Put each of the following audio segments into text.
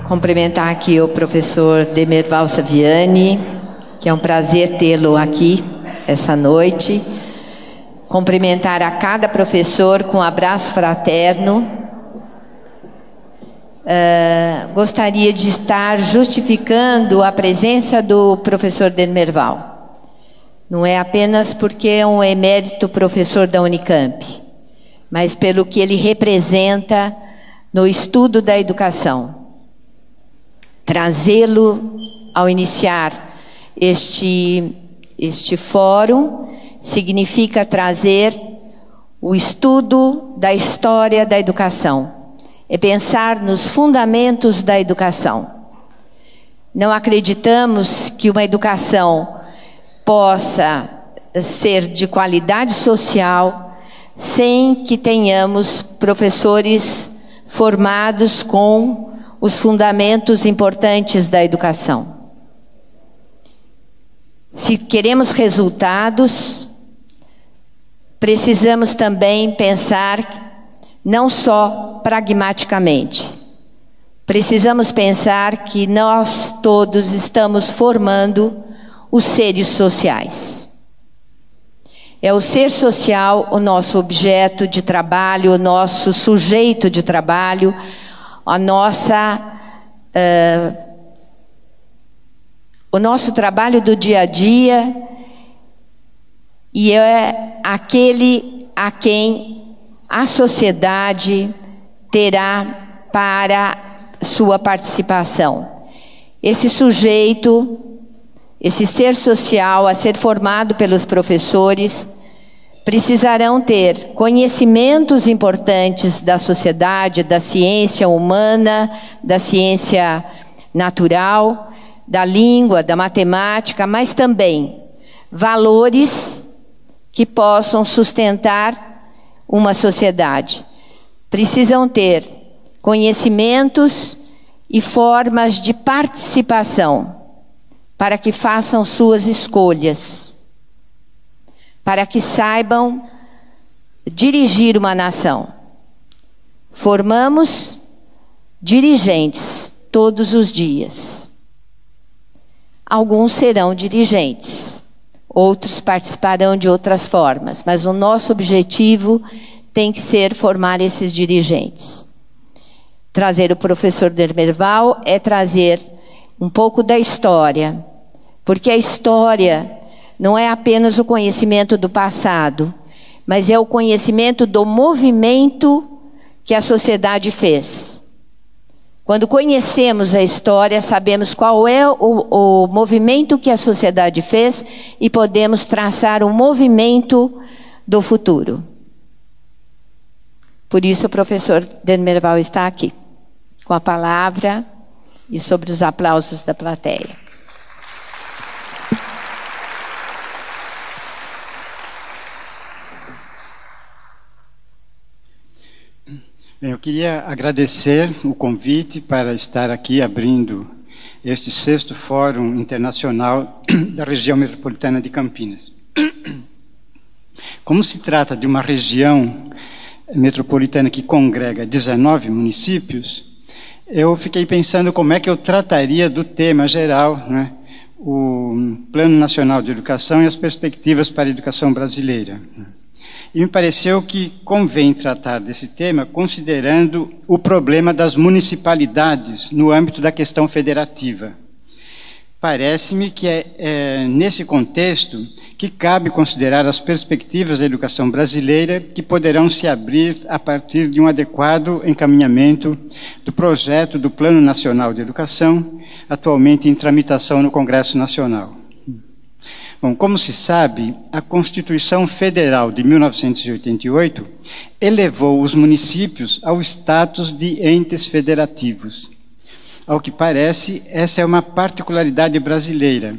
Cumprimentar aqui o professor Demerval Saviani, que é um prazer tê-lo aqui essa noite. Cumprimentar a cada professor com um abraço fraterno. Gostaria de estar justificando a presença do professor Demerval. Não é apenas porque é um emérito professor da Unicamp, mas pelo que ele representa no estudo da educação. Trazê-lo ao iniciar este fórum significa trazer o estudo da história da educação. É pensar nos fundamentos da educação. Não acreditamos que uma educação possa ser de qualidade social sem que tenhamos professores formados com os fundamentos importantes da educação. Se queremos resultados, precisamos também pensar não só pragmaticamente. Precisamos pensar que nós todos estamos formando os seres sociais. É o ser social o nosso objeto de trabalho, o nosso sujeito de trabalho, o nosso trabalho do dia a dia, e é aquele a quem a sociedade terá para sua participação. Esse sujeito, esse ser social a ser formado pelos professores, precisarão ter conhecimentos importantes da sociedade, da ciência humana, da ciência natural, da língua, da matemática, mas também valores que possam sustentar uma sociedade. Precisam ter conhecimentos e formas de participação para que façam suas escolhas, para que saibam dirigir uma nação. Formamos dirigentes todos os dias. Alguns serão dirigentes, outros participarão de outras formas, mas o nosso objetivo tem que ser formar esses dirigentes. Trazer o professor Demerval é trazer um pouco da história, porque a história não é apenas o conhecimento do passado, mas é o conhecimento do movimento que a sociedade fez. Quando conhecemos a história, sabemos qual é o movimento que a sociedade fez e podemos traçar o movimento do futuro. Por isso o professor Demerval está aqui, com a palavra e sobre os aplausos da plateia. Bem, eu queria agradecer o convite para estar aqui abrindo este 6º Fórum Internacional da Região Metropolitana de Campinas. Como se trata de uma região metropolitana que congrega 19 municípios, eu fiquei pensando como é que eu trataria do tema geral, né? O Plano Nacional de Educação e as perspectivas para a educação brasileira. E me pareceu que convém tratar desse tema considerando o problema das municipalidades no âmbito da questão federativa. Parece-me que é nesse contexto que cabe considerar as perspectivas da educação brasileira que poderão se abrir a partir de um adequado encaminhamento do projeto do Plano Nacional de Educação, atualmente em tramitação no Congresso Nacional. Bom, como se sabe, a Constituição Federal de 1988 elevou os municípios ao status de entes federativos. Ao que parece, essa é uma particularidade brasileira,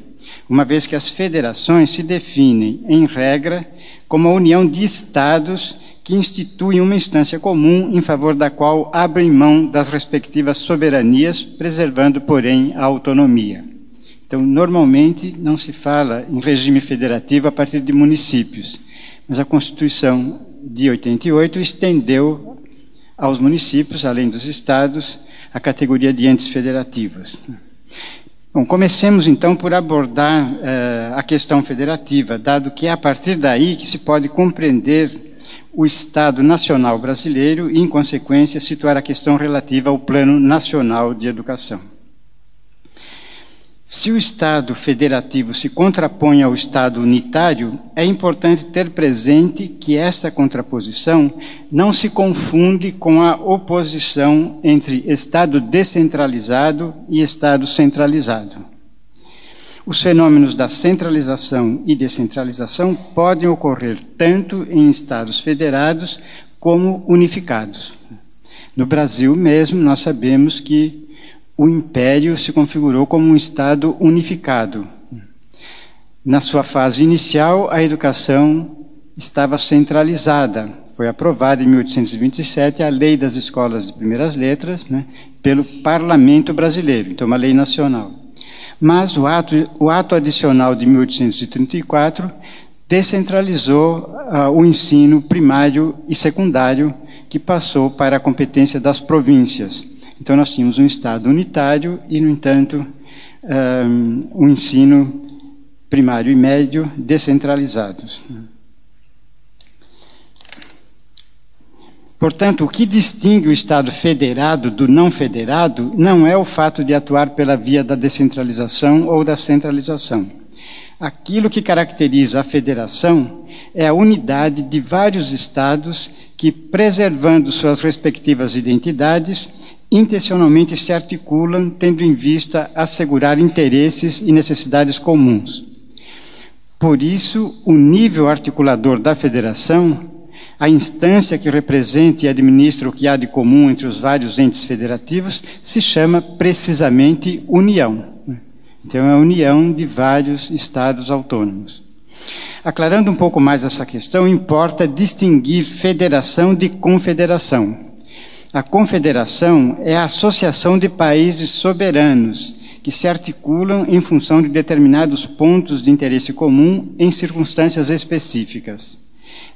uma vez que as federações se definem, em regra, como a união de estados que instituem uma instância comum em favor da qual abrem mão das respectivas soberanias, preservando, porém, a autonomia. Então, normalmente, não se fala em regime federativo a partir de municípios, mas a Constituição de 88 estendeu aos municípios, além dos estados, a categoria de entes federativos. Bom, comecemos então por abordar a questão federativa, dado que é a partir daí que se pode compreender o Estado Nacional brasileiro e, em consequência, situar a questão relativa ao Plano Nacional de Educação. Se o Estado federativo se contrapõe ao Estado unitário, é importante ter presente que essa contraposição não se confunde com a oposição entre Estado descentralizado e Estado centralizado. Os fenômenos da centralização e descentralização podem ocorrer tanto em Estados federados como unificados. No Brasil mesmo, nós sabemos que o Império se configurou como um Estado unificado. Na sua fase inicial, a educação estava centralizada. Foi aprovada em 1827 a Lei das Escolas de Primeiras Letras, pelo Parlamento Brasileiro, então uma lei nacional. Mas o ato adicional de 1834 descentralizou o ensino primário e secundário, que passou para a competência das províncias. Então, nós tínhamos um Estado unitário e, no entanto, um ensino primário e médio descentralizados. Portanto, o que distingue o Estado federado do não federado não é o fato de atuar pela via da descentralização ou da centralização. Aquilo que caracteriza a federação é a unidade de vários Estados que, preservando suas respectivas identidades, intencionalmente se articulam, tendo em vista assegurar interesses e necessidades comuns. Por isso, o nível articulador da federação, a instância que representa e administra o que há de comum entre os vários entes federativos, se chama precisamente União. Então, é a união de vários Estados autônomos. Aclarando um pouco mais essa questão, importa distinguir federação de confederação. A confederação é a associação de países soberanos que se articulam em função de determinados pontos de interesse comum em circunstâncias específicas.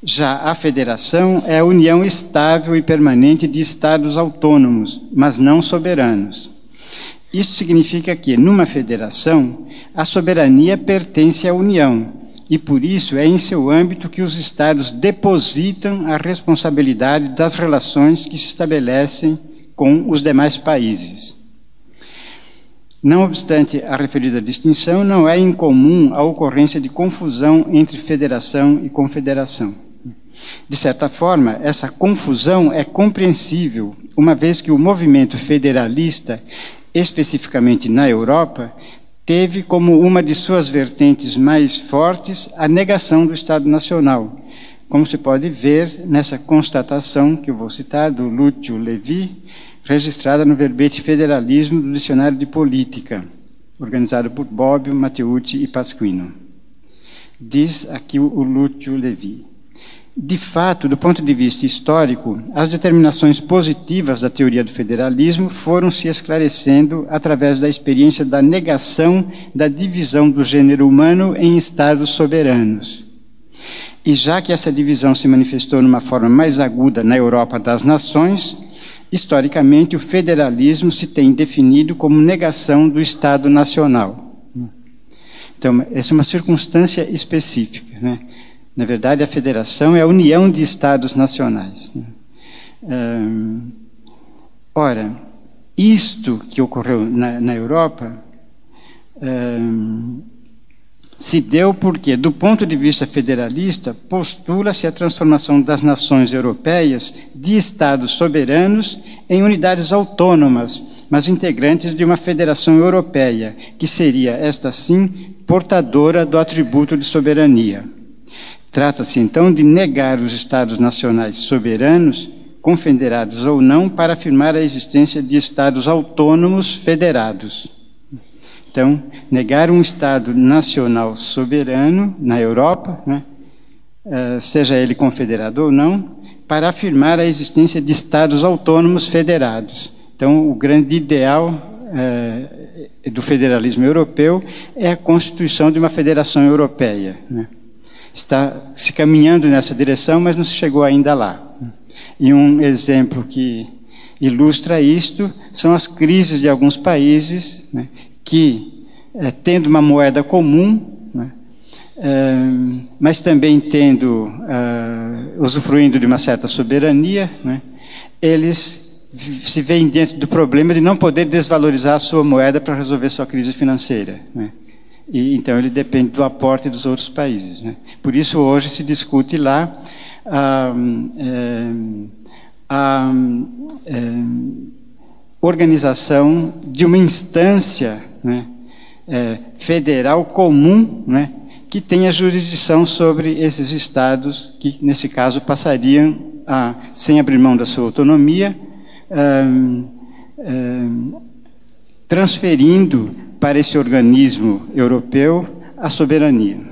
Já a federação é a união estável e permanente de Estados autônomos, mas não soberanos. Isso significa que, numa federação, a soberania pertence à União, e por isso é em seu âmbito que os Estados depositam a responsabilidade das relações que se estabelecem com os demais países. Não obstante a referida distinção, não é incomum a ocorrência de confusão entre federação e confederação. De certa forma, essa confusão é compreensível, uma vez que o movimento federalista, especificamente na Europa, teve como uma de suas vertentes mais fortes a negação do Estado Nacional, como se pode ver nessa constatação que eu vou citar, do Lúcio Levi, registrada no verbete Federalismo do Dicionário de Política, organizado por Bobbio, Matteucci e Pasquino. Diz aqui o Lúcio Levi: de fato, do ponto de vista histórico, as determinações positivas da teoria do federalismo foram se esclarecendo através da experiência da negação da divisão do gênero humano em estados soberanos. E já que essa divisão se manifestou numa forma mais aguda na Europa das nações, historicamente o federalismo se tem definido como negação do Estado nacional. Então, essa é uma circunstância específica, né? Na verdade, a federação é a união de Estados nacionais. Ora, isto que ocorreu na Europa se deu porque, do ponto de vista federalista, postula-se a transformação das nações europeias de Estados soberanos em unidades autônomas, mas integrantes de uma federação europeia, que seria, esta sim, portadora do atributo de soberania. Trata-se, então, de negar os Estados nacionais soberanos, confederados ou não, para afirmar a existência de Estados autônomos federados. Então, negar um Estado nacional soberano na Europa, né, seja ele confederado ou não, para afirmar a existência de Estados autônomos federados. Então, o grande ideal do federalismo europeu é a constituição de uma federação europeia, né? Está se caminhando nessa direção, mas não se chegou ainda lá. E um exemplo que Ilustra isto são as crises de alguns países, né, que, tendo uma moeda comum, né, mas também usufruindo de uma certa soberania, né, eles se veem diante do problema de não poder desvalorizar a sua moeda para resolver sua crise financeira, né. E, então ele depende do aporte dos outros países, né. Por isso hoje se discute lá a organização de uma instância, né, federal comum, né, que tenha jurisdição sobre esses estados que, nesse caso, passariam sem abrir mão da sua autonomia, transferindo para esse organismo europeu a soberania.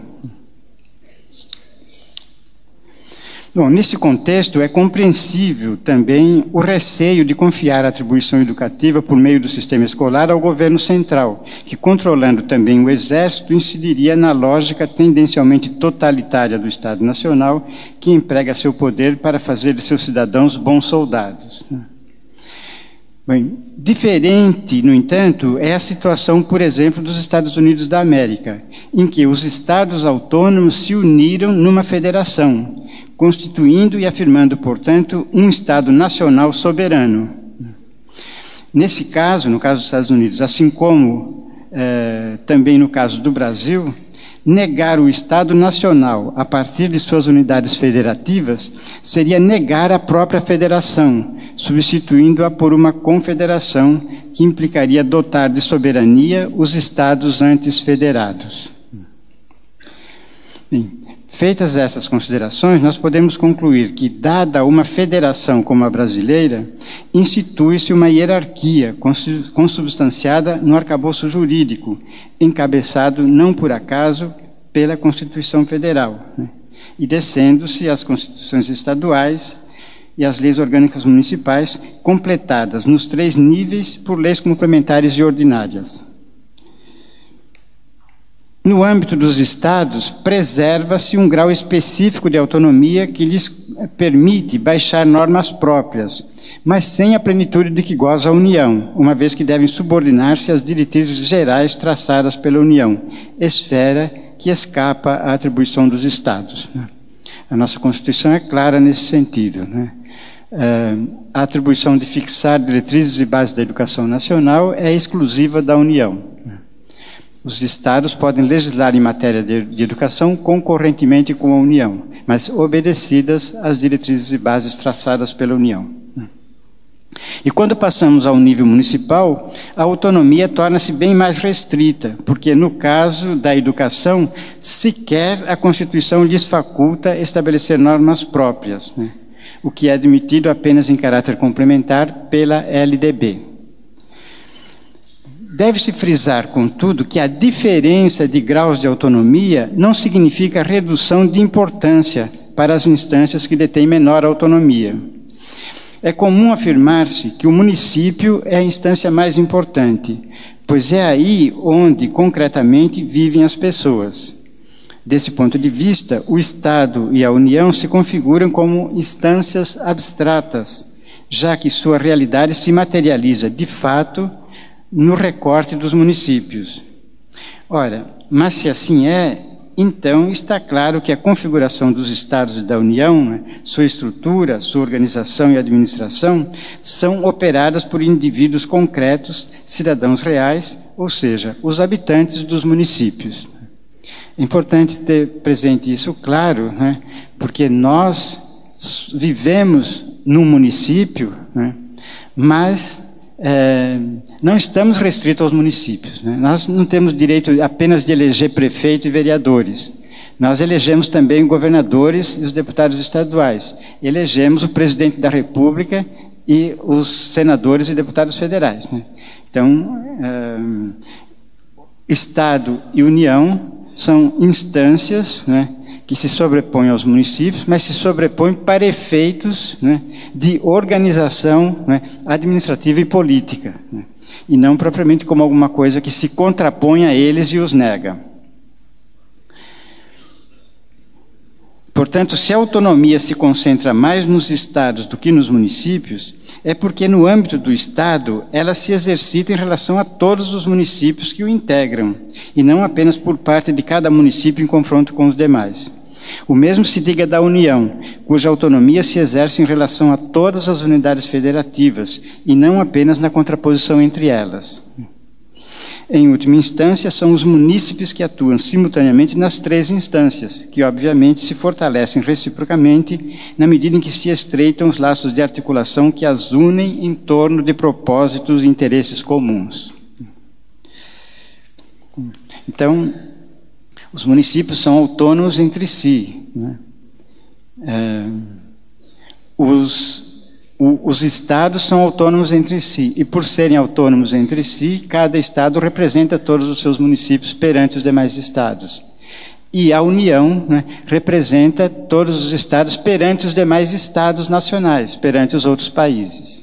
Bom, nesse contexto, é compreensível também o receio de confiar a atribuição educativa por meio do sistema escolar ao governo central, que, controlando também o exército, incidiria na lógica tendencialmente totalitária do Estado Nacional, que emprega seu poder para fazer de seus cidadãos bons soldados. Bem, diferente, no entanto, é a situação, por exemplo, dos Estados Unidos da América, em que os estados autônomos se uniram numa federação, constituindo e afirmando, portanto, um Estado nacional soberano. Nesse caso, no caso dos Estados Unidos, assim como também no caso do Brasil, negar o Estado nacional a partir de suas unidades federativas seria negar a própria federação, substituindo-a por uma confederação que implicaria dotar de soberania os Estados antes federados. Bem, feitas essas considerações, nós podemos concluir que, dada uma federação como a brasileira, institui-se uma hierarquia consubstanciada no arcabouço jurídico, encabeçado, não por acaso, pela Constituição Federal, né, e descendo-se às constituições estaduais e às leis orgânicas municipais, completadas nos 3 níveis por leis complementares e ordinárias. No âmbito dos estados, preserva-se um grau específico de autonomia que lhes permite baixar normas próprias, mas sem a plenitude de que goza a União, uma vez que devem subordinar-se às diretrizes gerais traçadas pela União, esfera que escapa à atribuição dos estados. A nossa Constituição é clara nesse sentido, né? A atribuição de fixar diretrizes e bases da educação nacional é exclusiva da União. Os estados podem legislar em matéria de educação concorrentemente com a União, mas obedecidas às diretrizes e bases traçadas pela União. E quando passamos ao nível municipal, a autonomia torna-se bem mais restrita, porque no caso da educação, sequer a Constituição lhes faculta estabelecer normas próprias, né, o que é admitido apenas em caráter complementar pela LDB. Deve-se frisar, contudo, que a diferença de graus de autonomia não significa redução de importância para as instâncias que detêm menor autonomia. É comum afirmar-se que o município é a instância mais importante, pois é aí onde, concretamente, vivem as pessoas. Desse ponto de vista, o Estado e a União se configuram como instâncias abstratas, já que sua realidade se materializa, de fato, no recorte dos municípios. Ora, mas se assim é, então está claro que a configuração dos Estados e da União, né, sua estrutura, sua organização e administração, são operadas por indivíduos concretos, cidadãos reais, ou seja, os habitantes dos municípios. É importante ter presente isso claro, né, porque nós vivemos num município, né, mas não estamos restritos aos municípios, né? Nós não temos direito apenas de eleger prefeito e vereadores. Nós elegemos também governadores e os deputados estaduais. Elegemos o presidente da República e os senadores e deputados federais, né? Então, Estado e União são instâncias, né, que se sobrepõem aos municípios, mas se sobrepõem para efeitos, né, de organização, né, administrativa e política, né, e não propriamente como alguma coisa que se contrapõe a eles e os nega. Portanto, se a autonomia se concentra mais nos estados do que nos municípios, é porque no âmbito do Estado ela se exercita em relação a todos os municípios que o integram, e não apenas por parte de cada município em confronto com os demais. O mesmo se diga da União, cuja autonomia se exerce em relação a todas as unidades federativas, e não apenas na contraposição entre elas. Em última instância, são os munícipes que atuam simultaneamente nas três instâncias, que obviamente se fortalecem reciprocamente na medida em que se estreitam os laços de articulação que as unem em torno de propósitos e interesses comuns. Então, os municípios são autônomos entre si, né? Os estados são autônomos entre si, e por serem autônomos entre si, cada estado representa todos os seus municípios perante os demais estados. E a União, né, representa todos os estados perante os demais estados nacionais, perante os outros países.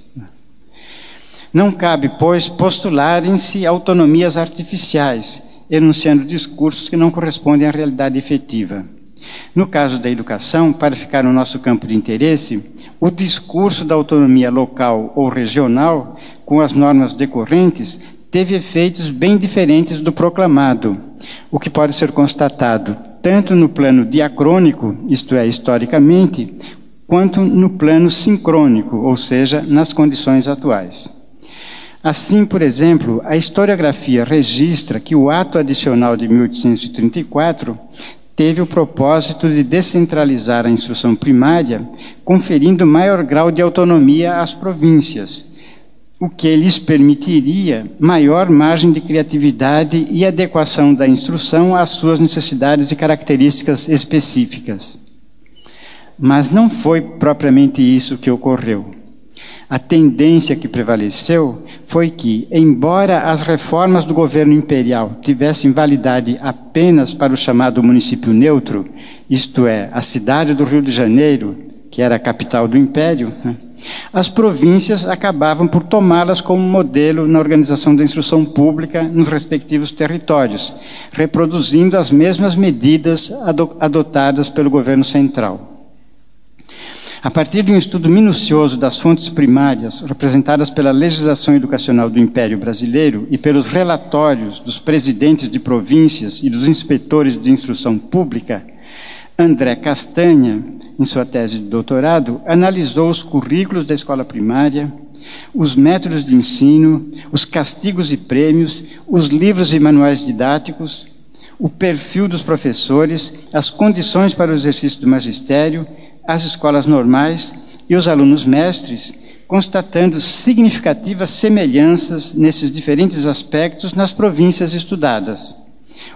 Não cabe, pois, postularem-se autonomias artificiais, enunciando discursos que não correspondem à realidade efetiva. No caso da educação, para ficar no nosso campo de interesse, o discurso da autonomia local ou regional, com as normas decorrentes, teve efeitos bem diferentes do proclamado, o que pode ser constatado tanto no plano diacrônico, isto é, historicamente, quanto no plano sincrônico, ou seja, nas condições atuais. Assim, por exemplo, a historiografia registra que o ato adicional de 1834 teve o propósito de descentralizar a instrução primária, conferindo maior grau de autonomia às províncias, o que lhes permitiria maior margem de criatividade e adequação da instrução às suas necessidades e características específicas. Mas não foi propriamente isso que ocorreu. A tendência que prevaleceu foi que, embora as reformas do governo imperial tivessem validade apenas para o chamado município neutro, isto é, a cidade do Rio de Janeiro, que era a capital do Império, né, as províncias acabavam por tomá-las como modelo na organização da instrução pública nos respectivos territórios, reproduzindo as mesmas medidas adotadas pelo governo central. A partir de um estudo minucioso das fontes primárias, representadas pela legislação educacional do Império Brasileiro e pelos relatórios dos presidentes de províncias e dos inspetores de instrução pública, André Castanha, em sua tese de doutorado, analisou os currículos da escola primária, os métodos de ensino, os castigos e prêmios, os livros e manuais didáticos, o perfil dos professores, as condições para o exercício do magistério, as escolas normais e os alunos mestres, constatando significativas semelhanças nesses diferentes aspectos nas províncias estudadas,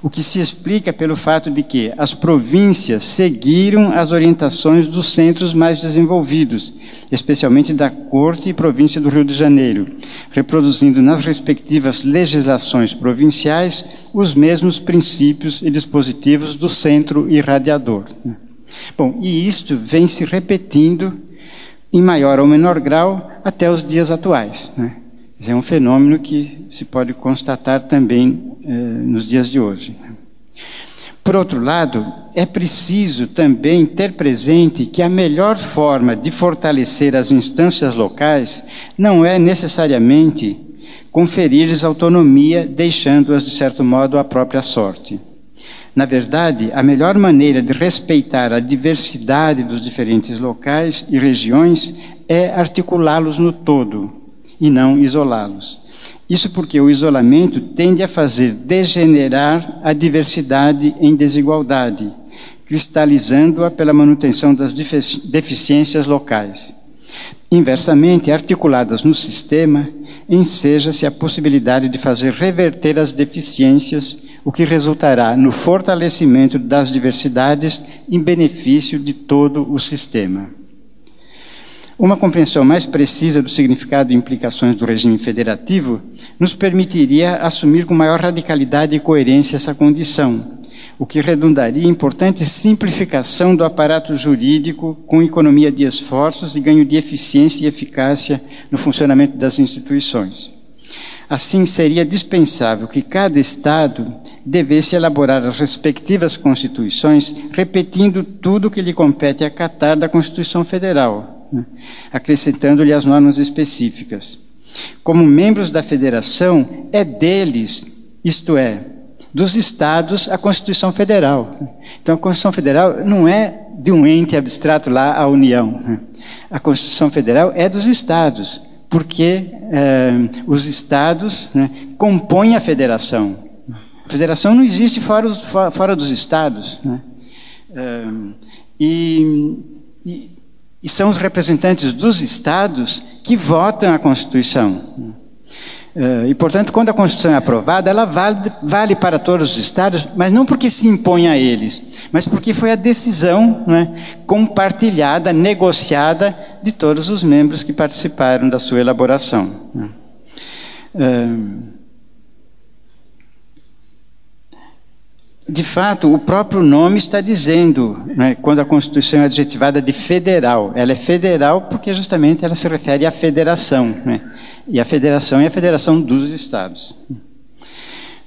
o que se explica pelo fato de que as províncias seguiram as orientações dos centros mais desenvolvidos, especialmente da Corte e Província do Rio de Janeiro, reproduzindo nas respectivas legislações provinciais os mesmos princípios e dispositivos do centro irradiador. Bom, e isto vem se repetindo em maior ou menor grau até os dias atuais, né? É um fenômeno que se pode constatar também nos dias de hoje. Por outro lado, é preciso também ter presente que a melhor forma de fortalecer as instâncias locais não é necessariamente conferir-lhes autonomia, deixando-as, de certo modo, à própria sorte. Na verdade, a melhor maneira de respeitar a diversidade dos diferentes locais e regiões é articulá-los no todo, e não isolá-los. Isso porque o isolamento tende a fazer degenerar a diversidade em desigualdade, cristalizando-a pela manutenção das deficiências locais. Inversamente, articuladas no sistema, enseja-se a possibilidade de fazer reverter as deficiências, o que resultará no fortalecimento das diversidades em benefício de todo o sistema. Uma compreensão mais precisa do significado e implicações do regime federativo nos permitiria assumir com maior radicalidade e coerência essa condição, o que redundaria em importante simplificação do aparato jurídico com economia de esforços e ganho de eficiência e eficácia no funcionamento das instituições. Assim, seria dispensável que cada Estado devesse elaborar as respectivas constituições, repetindo tudo o que lhe compete acatar da Constituição Federal, né, acrescentando-lhe as normas específicas. Como membros da federação, é deles, isto é, dos estados, a Constituição Federal. Então, a Constituição Federal não é de um ente abstrato lá, a União, né? A Constituição Federal é dos estados, porque os estados, né, compõem a federação. A federação não existe fora dos estados, né? E são os representantes dos estados que votam a Constituição. E, portanto, quando a Constituição é aprovada, ela vale para todos os estados, mas não porque se impõe a eles, mas porque foi a decisão, né, compartilhada, negociada de todos os membros que participaram da sua elaboração. De fato, o próprio nome está dizendo, né, quando a Constituição é adjetivada de federal. Ela é federal porque justamente ela se refere à federação, né? E a federação é a federação dos estados.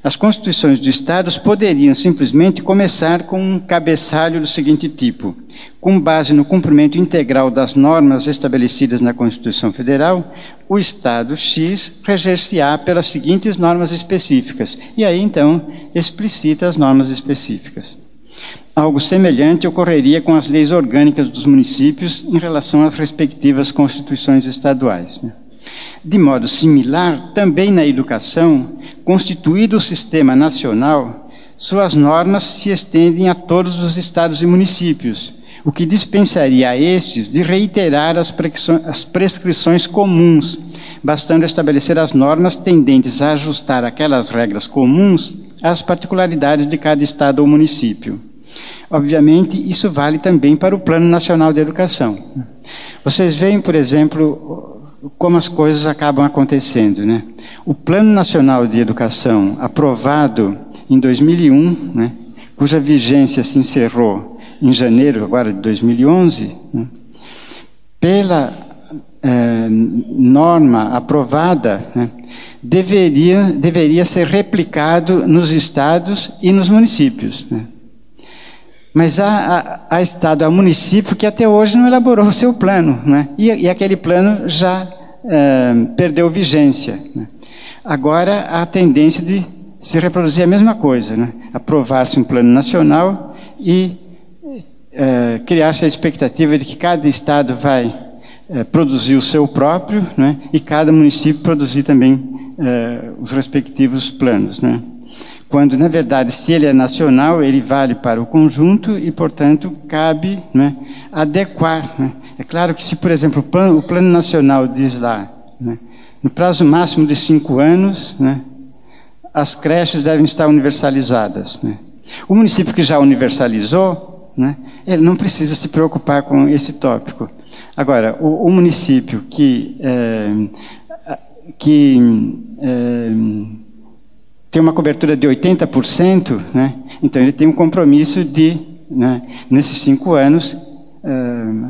As constituições dos estados poderiam simplesmente começar com um cabeçalho do seguinte tipo: com base no cumprimento integral das normas estabelecidas na Constituição Federal, o Estado X reger-se-á pelas seguintes normas específicas. E aí, então, explicita as normas específicas. Algo semelhante ocorreria com as leis orgânicas dos municípios em relação às respectivas constituições estaduais. De modo similar, também na educação, constituído o sistema nacional, suas normas se estendem a todos os estados e municípios, o que dispensaria a estes de reiterar as prescrições comuns, bastando estabelecer as normas tendentes a ajustar aquelas regras comuns às particularidades de cada estado ou município. Obviamente, isso vale também para o Plano Nacional de Educação. Vocês veem, por exemplo, como as coisas acabam acontecendo, né? O Plano Nacional de Educação, aprovado em 2001, né, cuja vigência se encerrou em janeiro agora de 2011, né, pela norma aprovada, né, deveria ser replicado nos estados e nos municípios, né? Mas há estado, há município que até hoje não elaborou o seu plano, né? E aquele plano já perdeu vigência, né? Agora há a tendência de se reproduzir a mesma coisa, né? Aprovar-se um plano nacional e criar-se a expectativa de que cada estado vai produzir o seu próprio, né? E cada município produzir também os respectivos planos, né? Quando, na verdade, se ele é nacional, ele vale para o conjunto e, portanto, cabe, né, adequar, né? É claro que se, por exemplo, o plano nacional diz lá, né, no prazo máximo de 5 anos, né, as creches devem estar universalizadas, né? O município que já universalizou, né, ele não precisa se preocupar com esse tópico. Agora, o município que tem uma cobertura de 80%, né? Então ele tem um compromisso de, né, nesses 5 anos,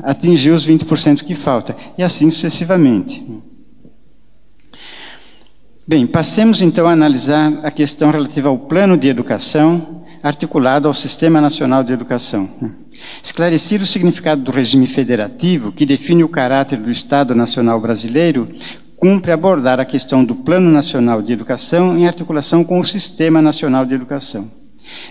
atingir os 20% que falta, e assim sucessivamente. Bem, passemos então a analisar a questão relativa ao plano de educação articulado ao Sistema Nacional de Educação. Esclarecido o significado do regime federativo, que define o caráter do Estado Nacional Brasileiro, cumpre abordar a questão do Plano Nacional de Educação em articulação com o Sistema Nacional de Educação.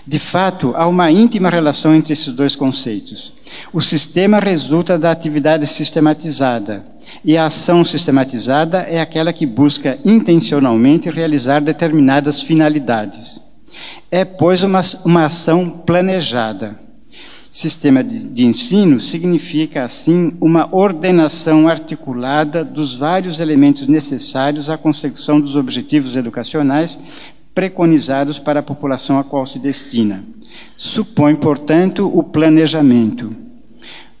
De fato, há uma íntima relação entre esses dois conceitos. O sistema resulta da atividade sistematizada, e a ação sistematizada é aquela que busca intencionalmente realizar determinadas finalidades. É, pois, uma ação planejada. Sistema de ensino significa, assim, uma ordenação articulada dos vários elementos necessários à consecução dos objetivos educacionais preconizados para a população a qual se destina. Supõe, portanto, o planejamento.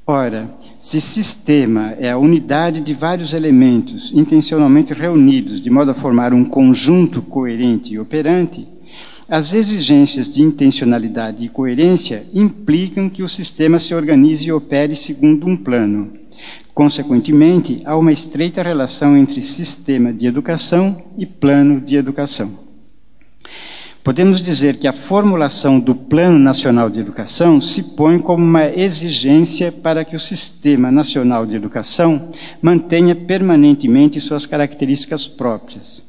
Ora, se sistema é a unidade de vários elementos intencionalmente reunidos de modo a formar um conjunto coerente e operante, as exigências de intencionalidade e coerência implicam que o sistema se organize e opere segundo um plano. Consequentemente, há uma estreita relação entre sistema de educação e plano de educação. Podemos dizer que a formulação do Plano Nacional de Educação se põe como uma exigência para que o Sistema Nacional de Educação mantenha permanentemente suas características próprias.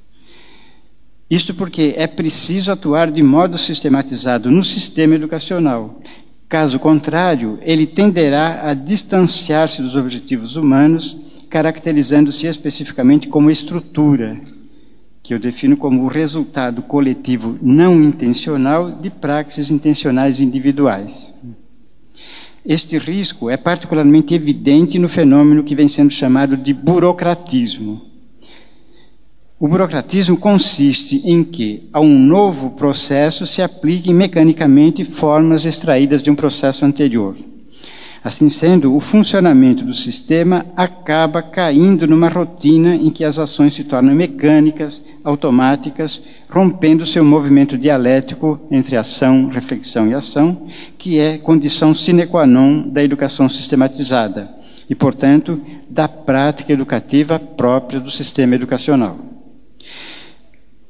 Isto porque é preciso atuar de modo sistematizado no sistema educacional. Caso contrário, ele tenderá a distanciar-se dos objetivos humanos, caracterizando-se especificamente como estrutura, que eu defino como o resultado coletivo não intencional de praxes intencionais individuais. Este risco é particularmente evidente no fenômeno que vem sendo chamado de burocratismo. O burocratismo consiste em que, a um novo processo, se apliquem mecanicamente formas extraídas de um processo anterior. Assim sendo, o funcionamento do sistema acaba caindo numa rotina em que as ações se tornam mecânicas, automáticas, rompendo seu movimento dialético entre ação, reflexão e ação, que é condição sine qua non da educação sistematizada e, portanto, da prática educativa própria do sistema educacional.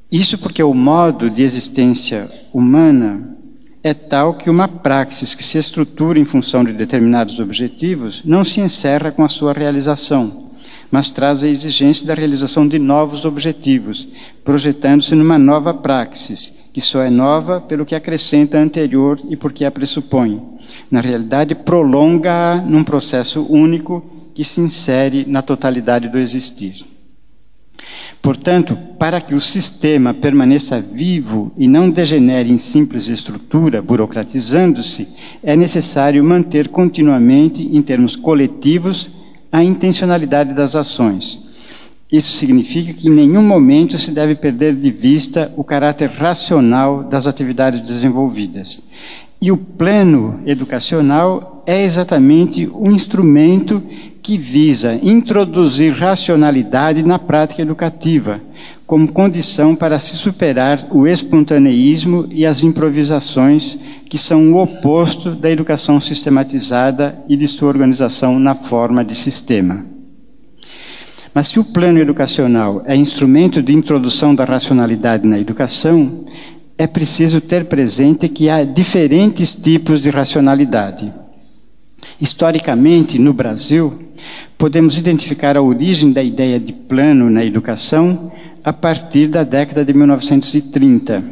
Isso porque o modo de existência humana é tal que uma praxis que se estrutura em função de determinados objetivos não se encerra com a sua realização, mas traz a exigência da realização de novos objetivos, projetando-se numa nova praxis, que só é nova pelo que acrescenta a anterior e porque a pressupõe. Na realidade, prolonga-a num processo único que se insere na totalidade do existir. Portanto, para que o sistema permaneça vivo e não degenere em simples estrutura, burocratizando-se, é necessário manter continuamente, em termos coletivos, a intencionalidade das ações. Isso significa que em nenhum momento se deve perder de vista o caráter racional das atividades desenvolvidas. E o plano educacional é exatamente o instrumento que visa introduzir racionalidade na prática educativa, como condição para se superar o espontaneísmo e as improvisações, que são o oposto da educação sistematizada e de sua organização na forma de sistema. Mas se o plano educacional é instrumento de introdução da racionalidade na educação, é preciso ter presente que há diferentes tipos de racionalidade. Historicamente, no Brasil, podemos identificar a origem da ideia de plano na educação a partir da década de 1930.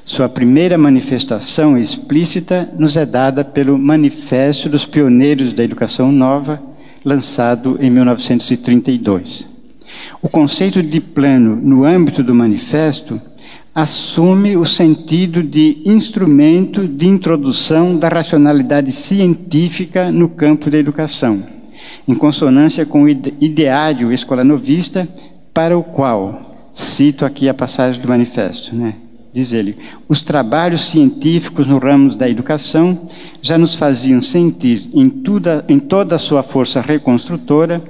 Sua primeira manifestação explícita nos é dada pelo Manifesto dos Pioneiros da Educação Nova, lançado em 1932. O conceito de plano no âmbito do manifesto assume o sentido de instrumento de introdução da racionalidade científica no campo da educação, em consonância com o ideário escolanovista, para o qual, cito aqui a passagem do manifesto, diz ele: os trabalhos científicos no ramo da educação já nos faziam sentir em toda a sua força reconstrutora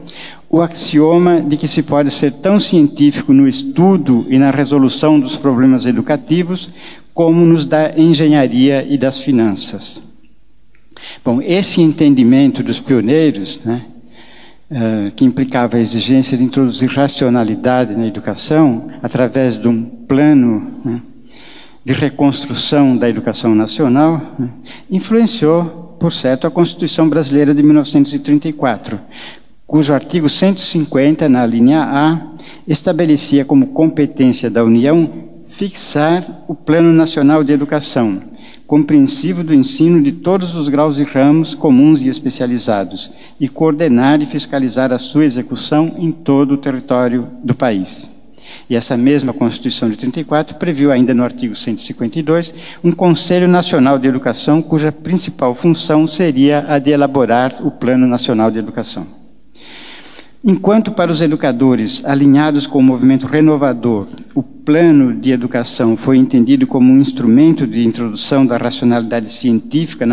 o axioma de que se pode ser tão científico no estudo e na resolução dos problemas educativos como nos da engenharia e das finanças. Bom, esse entendimento dos pioneiros, que implicava a exigência de introduzir racionalidade na educação através de um plano de reconstrução da educação nacional, influenciou, por certo, a Constituição Brasileira de 1934, cujo artigo 150, na linha A, estabelecia como competência da União fixar o Plano Nacional de Educação, compreensivo do ensino de todos os graus e ramos comuns e especializados, e coordenar e fiscalizar a sua execução em todo o território do país. E essa mesma Constituição de 34 previu ainda no artigo 152 um Conselho Nacional de Educação, cuja principal função seria a de elaborar o Plano Nacional de Educação. Enquanto para os educadores alinhados com o movimento renovador, o plano de educação foi entendido como um instrumento de introdução da racionalidade científica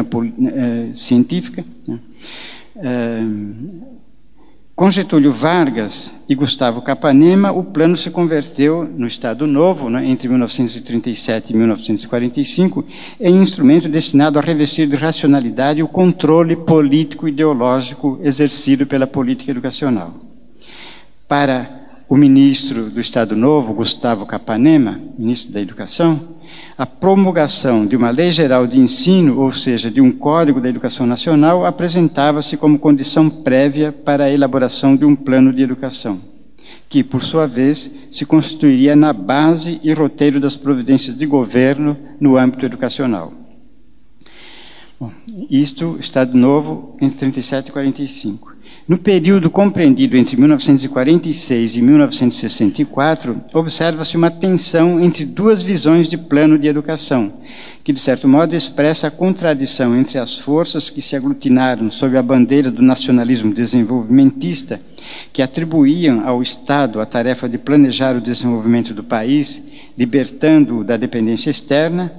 com Getúlio Vargas e Gustavo Capanema, o plano se converteu no Estado Novo, entre 1937 e 1945, em instrumento destinado a revestir de racionalidade o controle político-ideológico exercido pela política educacional. Para o ministro do Estado Novo, Gustavo Capanema, ministro da Educação, a promulgação de uma lei geral de ensino, ou seja, de um Código da Educação Nacional, apresentava-se como condição prévia para a elaboração de um plano de educação, que, por sua vez, se constituiria na base e roteiro das providências de governo no âmbito educacional. Bom, isto, Estado Novo, entre 37 e 45. No período compreendido entre 1946 e 1964, observa-se uma tensão entre duas visões de plano de educação, que, de certo modo, expressa a contradição entre as forças que se aglutinaram sob a bandeira do nacionalismo desenvolvimentista, que atribuíam ao Estado a tarefa de planejar o desenvolvimento do país, libertando-o da dependência externa,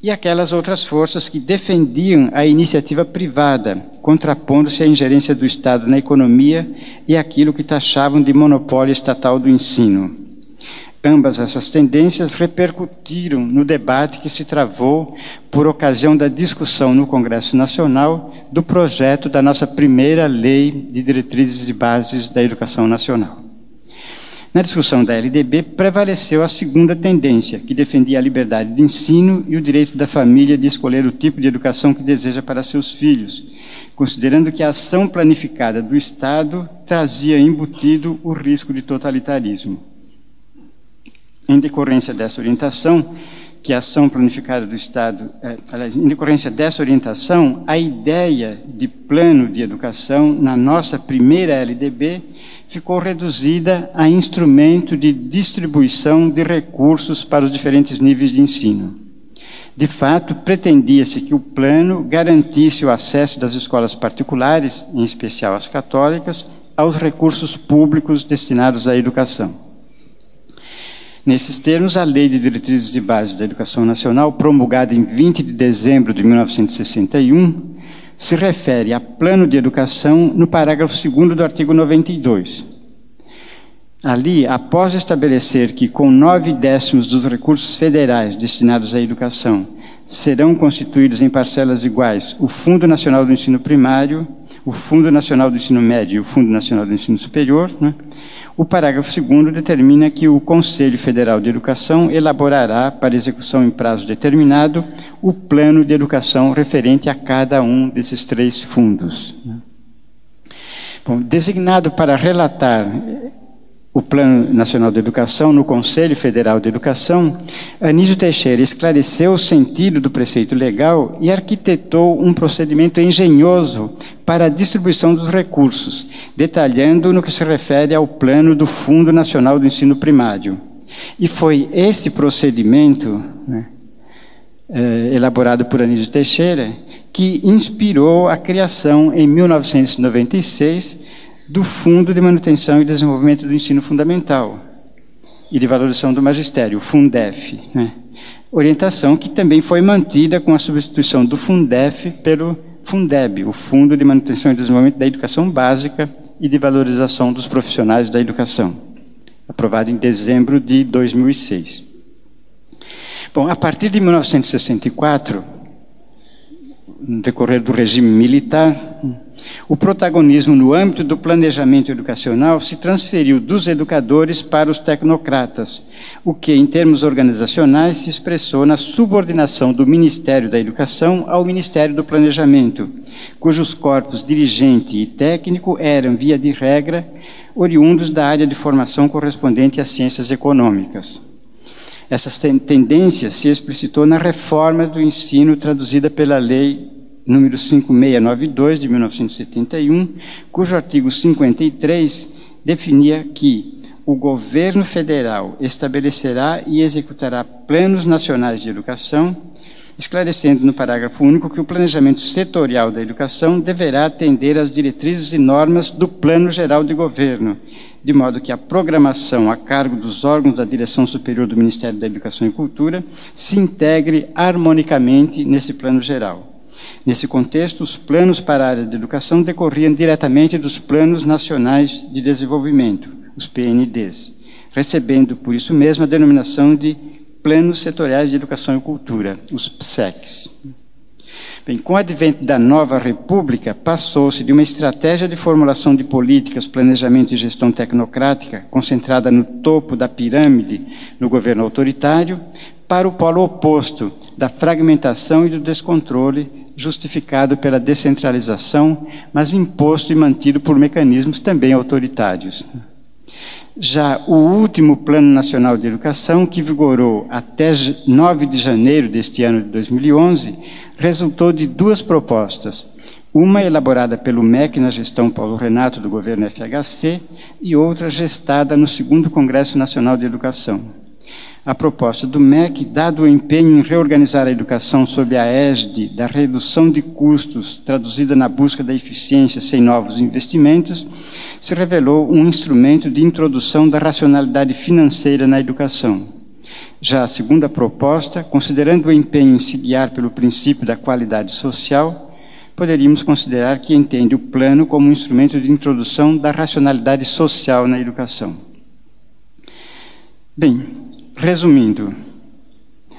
e aquelas outras forças que defendiam a iniciativa privada, contrapondo-se à ingerência do Estado na economia e aquilo que taxavam de monopólio estatal do ensino. Ambas essas tendências repercutiram no debate que se travou por ocasião da discussão no Congresso Nacional do projeto da nossa primeira Lei de Diretrizes e Bases da Educação Nacional. Na discussão da LDB, prevaleceu a segunda tendência, que defendia a liberdade de ensino e o direito da família de escolher o tipo de educação que deseja para seus filhos, considerando que a ação planificada do Estado trazia embutido o risco de totalitarismo. Em decorrência dessa orientação, que a ação planificada do Estado, em decorrência dessa orientação, a ideia de plano de educação na nossa primeira LDB ficou reduzida a instrumento de distribuição de recursos para os diferentes níveis de ensino. De fato, pretendia-se que o plano garantisse o acesso das escolas particulares, em especial as católicas, aos recursos públicos destinados à educação. Nesses termos, a Lei de Diretrizes e Bases da Educação Nacional, promulgada em 20 de dezembro de 1961, se refere a plano de educação no parágrafo 2º do artigo 92. Ali, após estabelecer que com 9/10 dos recursos federais destinados à educação serão constituídos em parcelas iguais o Fundo Nacional do Ensino Primário, o Fundo Nacional do Ensino Médio e o Fundo Nacional do Ensino Superior, o parágrafo 2º determina que o Conselho Federal de Educação elaborará, para execução em prazo determinado, o plano de educação referente a cada um desses três fundos. Bom, designado para relatar o Plano Nacional de Educação no Conselho Federal de Educação, Anísio Teixeira esclareceu o sentido do preceito legal e arquitetou um procedimento engenhoso para a distribuição dos recursos, detalhando no que se refere ao plano do Fundo Nacional do Ensino Primário. E foi esse procedimento, elaborado por Anísio Teixeira, que inspirou a criação, em 1996, do Fundo de Manutenção e Desenvolvimento do Ensino Fundamental e de Valorização do Magistério, o Fundef. Orientação que também foi mantida com a substituição do Fundef pelo Fundeb, o Fundo de Manutenção e Desenvolvimento da Educação Básica e de Valorização dos Profissionais da Educação, aprovado em dezembro de 2006. Bom, a partir de 1964, no decorrer do regime militar, o protagonismo no âmbito do planejamento educacional se transferiu dos educadores para os tecnocratas, o que, em termos organizacionais, se expressou na subordinação do Ministério da Educação ao Ministério do Planejamento, cujos corpos dirigente e técnico eram, via de regra, oriundos da área de formação correspondente às ciências econômicas. Essa tendência se explicitou na reforma do ensino traduzida pela Lei número 5692, de 1971, cujo artigo 53 definia que o governo federal estabelecerá e executará planos nacionais de educação, esclarecendo no parágrafo único que o planejamento setorial da educação deverá atender às diretrizes e normas do Plano Geral de Governo, de modo que a programação a cargo dos órgãos da Direção Superior do Ministério da Educação e Cultura se integre harmonicamente nesse plano geral. Nesse contexto, os planos para a área de educação decorriam diretamente dos Planos Nacionais de Desenvolvimento, os PNDs, recebendo, por isso mesmo, a denominação de Planos Setoriais de Educação e Cultura, os PSECs. Bem, com o advento da nova república, passou-se de uma estratégia de formulação de políticas, planejamento e gestão tecnocrática, concentrada no topo da pirâmide no governo autoritário, para o polo oposto da fragmentação e do descontrole, justificado pela descentralização, mas imposto e mantido por mecanismos também autoritários. Já o último Plano Nacional de Educação, que vigorou até 9 de janeiro deste ano de 2011, resultou de duas propostas. Uma elaborada pelo MEC na gestão Paulo Renato do governo FHC e outra gestada no 2º Congresso Nacional de Educação. A proposta do MEC, dado o empenho em reorganizar a educação sob a égide da redução de custos, traduzida na busca da eficiência sem novos investimentos, se revelou um instrumento de introdução da racionalidade financeira na educação. Já a segunda proposta, considerando o empenho em se guiar pelo princípio da qualidade social, poderíamos considerar que entende o plano como um instrumento de introdução da racionalidade social na educação. Bem, resumindo,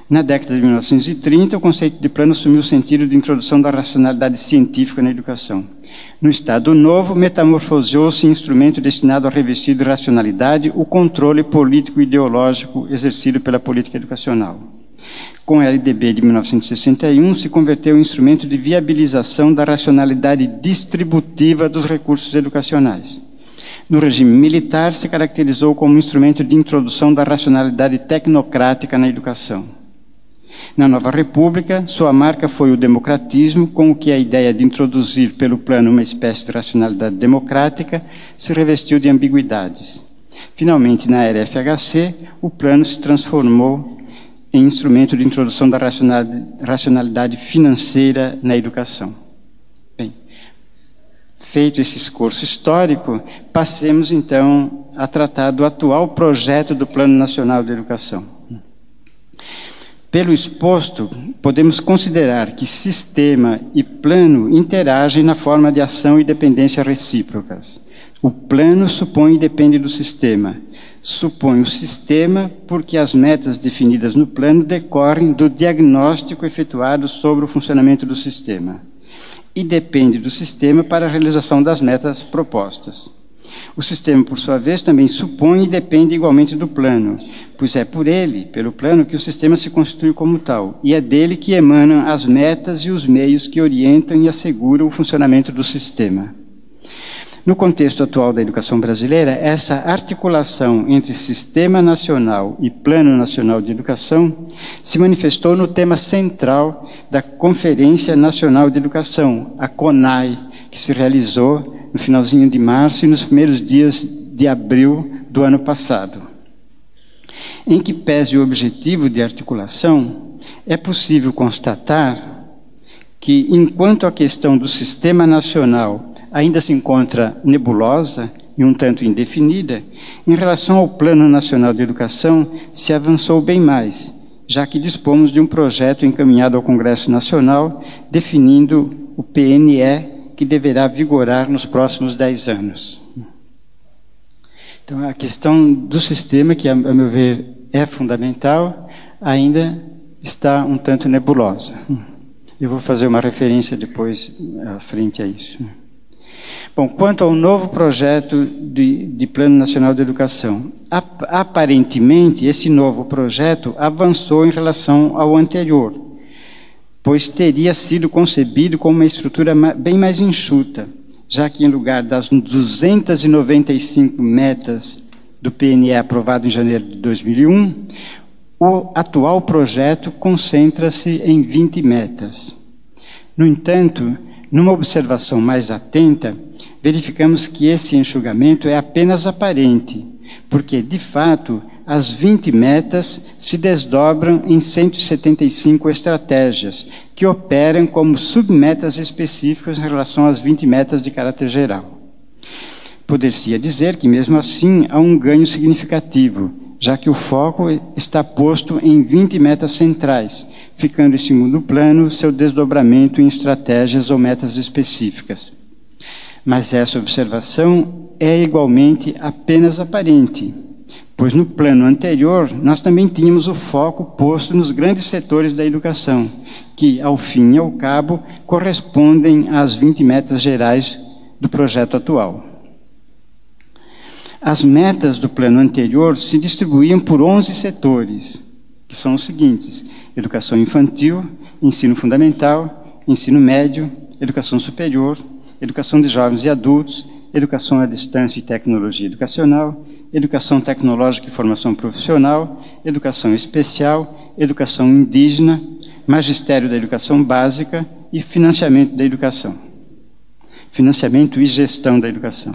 na década de 1930, o conceito de plano assumiu o sentido de introdução da racionalidade científica na educação. No Estado Novo, metamorfoseou-se em instrumento destinado a revestir de racionalidade o controle político e ideológico exercido pela política educacional. Com a LDB de 1961, se converteu em instrumento de viabilização da racionalidade distributiva dos recursos educacionais. No regime militar, se caracterizou como instrumento de introdução da racionalidade tecnocrática na educação. Na Nova República, sua marca foi o democratismo, com o que a ideia de introduzir pelo plano uma espécie de racionalidade democrática se revestiu de ambiguidades. Finalmente, na era FHC, o plano se transformou em instrumento de introdução da racionalidade financeira na educação. Bem, feito esse esforço histórico, passemos então a tratar do atual projeto do Plano Nacional de Educação. Pelo exposto, podemos considerar que sistema e plano interagem na forma de ação e dependência recíprocas. O plano supõe e depende do sistema. Supõe o sistema porque as metas definidas no plano decorrem do diagnóstico efetuado sobre o funcionamento do sistema. E depende do sistema para a realização das metas propostas. O sistema, por sua vez, também supõe e depende igualmente do plano, pois é por ele, pelo plano, que o sistema se constitui como tal, e é dele que emanam as metas e os meios que orientam e asseguram o funcionamento do sistema. No contexto atual da educação brasileira, essa articulação entre Sistema Nacional e Plano Nacional de Educação se manifestou no tema central da Conferência Nacional de Educação, a CONAE, que se realizou no finalzinho de março e nos primeiros dias de abril do ano passado. Em que pese o objetivo de articulação, é possível constatar que, enquanto a questão do Sistema Nacional ainda se encontra nebulosa e um tanto indefinida, em relação ao Plano Nacional de Educação se avançou bem mais, já que dispomos de um projeto encaminhado ao Congresso Nacional definindo o PNE que deverá vigorar nos próximos 10 anos. Então, a questão do sistema, que a meu ver é fundamental, ainda está um tanto nebulosa. Eu vou fazer uma referência depois à frente a isso. Bom, quanto ao novo projeto de Plano Nacional de Educação, aparentemente esse novo projeto avançou em relação ao anterior, pois teria sido concebido como uma estrutura bem mais enxuta, já que em lugar das 295 metas do PNE aprovado em janeiro de 2001, o atual projeto concentra-se em 20 metas. No entanto, numa observação mais atenta, verificamos que esse enxugamento é apenas aparente, porque, de fato, as 20 metas se desdobram em 175 estratégias, que operam como submetas específicas em relação às 20 metas de caráter geral. Poder-se dizer que, mesmo assim, há um ganho significativo, já que o foco está posto em 20 metas centrais, ficando em segundo plano seu desdobramento em estratégias ou metas específicas. Mas essa observação é igualmente apenas aparente, pois no plano anterior nós também tínhamos o foco posto nos grandes setores da educação, que, ao fim e ao cabo, correspondem às 20 metas gerais do projeto atual. As metas do plano anterior se distribuíam por 11 setores, que são os seguintes: educação infantil, ensino fundamental, ensino médio, educação superior, educação de jovens e adultos, educação à distância e tecnologia educacional, educação tecnológica e formação profissional, educação especial, educação indígena, magistério da educação básica e financiamento da educação. Financiamento e gestão da educação.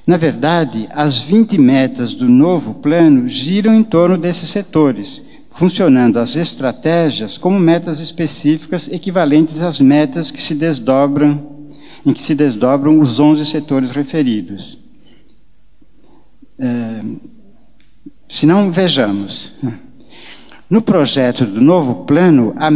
Na verdade, as 20 metas do novo plano giram em torno desses setores, funcionando as estratégias como metas específicas equivalentes às metas que se desdobram, em que se desdobram os 11 setores referidos. Se não, vejamos. No projeto do novo plano, a